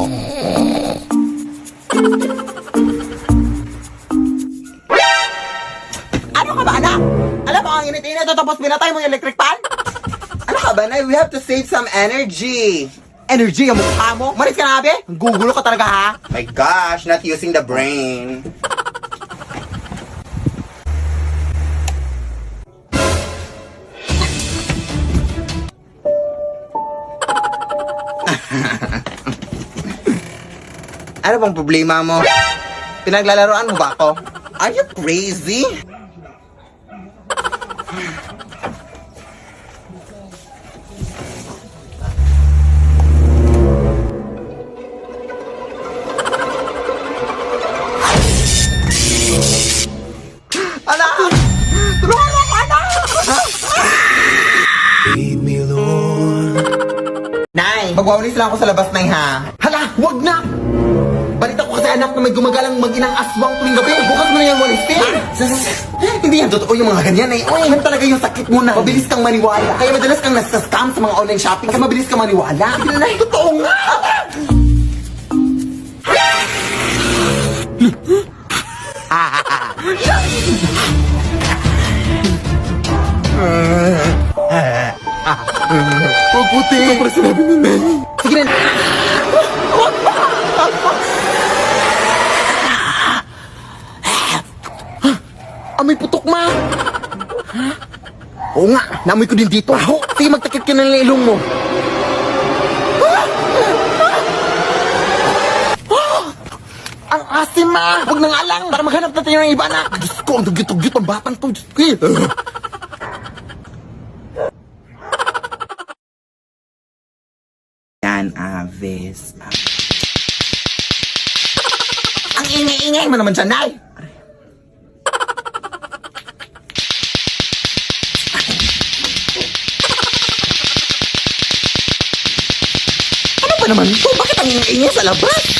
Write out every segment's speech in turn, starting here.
Ano ka ba, anak? Alam mo, ang init-init ito tapos pinatay mo yung electric fan? Ano ka ba, Nay? We have to save some energy. Energy ang mukha mo? Maris ka na, abe? Gugulo ka talaga, ha? My gosh, not using the brain. Ano bang problema mo? Pinaglalaroan mo ba ako? Are you crazy? Anak! Tulungan mo ako, anak! Lead me, Lord. Nay, magwawalis lang ako sa labas, Nay, ha? Hala, wag na! Balita ko kasi anak na may gumagalang mag-inang aswang tuwing gabi. Bukas mo na yung walisin. Hindi yan totoo yung mga ganyan, eh. Uy, yan talaga yung sakit mo na. Mabilis kang maniwala. Kaya madalas kang nasa-scam sa mga online shopping. Kaya mabilis kang maniwala. Nay, totoo nga! Huwag puti. Ito para sinabi ni Nay. Sige na. Amoy putok, ma! Oo nga, naamoy ko din dito. Sige, magtakip ka ng ilong mo. Ang asim, ma! Huwag nang alang para maghanap natin ng iba, na. Diyos ko, ang dugyot-dugyot ang batang to. Diyos ko, Yan, Aves. Ang ingay-ingay mo naman dyan, Nay! Ano ba naman ito? Bakit ang ingay sa labas?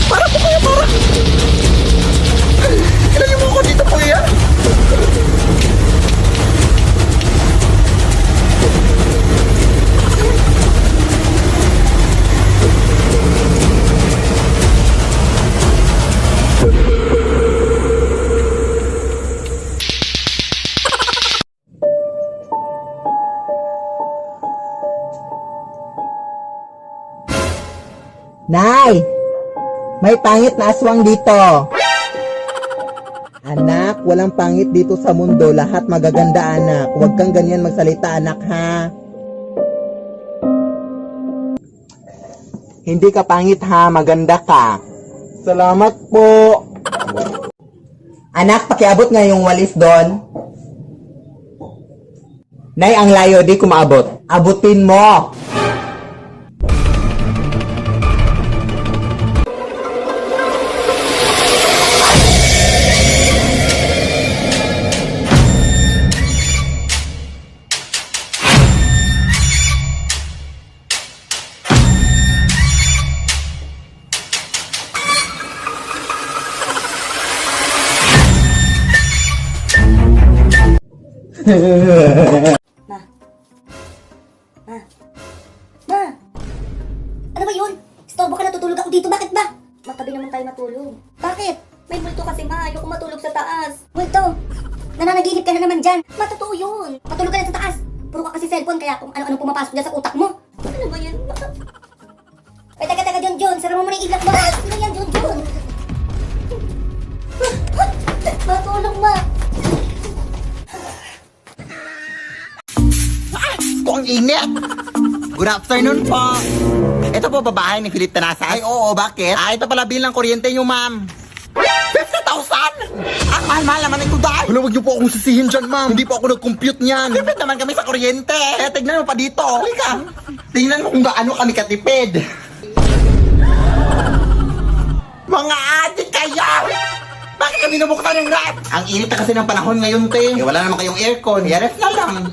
Para po kuya, para! Ilagay mo ako dito, kuya! Nay! May pangit na aswang dito. Anak, walang pangit dito sa mundo. Lahat magaganda, anak. Huwag kang ganyan magsalita, anak, ha? Hindi ka pangit, ha? Maganda ka. Salamat po. Anak, pakiabot nga yung walis doon. Nay, ang layo, di ko maabot. Abutin mo. Ma. Ma. Ma. Ano ba yun? Istorbo ka na, tutulog ako dito. Bakit ba? Matabi naman tayo matulog. Bakit? May multo kasi, ma. Ayoko matulog sa taas. Multo? Nananaginip ka na naman dyan. Ma, totoo yun. Matulog ka na sa taas. Puro ka kasi cellphone, kaya kung ano-ano pumapasok dyan sa utak mo. Ano ba yan? Ay, taga-taga, John. Sara mo muna yung iglap mo. Ano yan, John? Matulog, ma. Kung init! Good afternoon po! Ito po babae ni Philip Tanasa. Ay, oo, bakit? Ito pala bilang kuryente nyo, ma'am. 50,000! Ang mahal-mahal naman ito, dahil! Wala, huwag niyo po akong sisihin dyan, ma'am. Hindi po ako nag-compute niyan. Tipid naman kami sa kuryente. Kaya tignan mo pa dito. Halika. Tingnan mo kung gaano kami katipid. Mga adik kayo! Bakit kami nabuksan yung ref? Ang init na kasi ng panahon ngayon, te. Wala naman kayong aircon. Kaya ref na lang.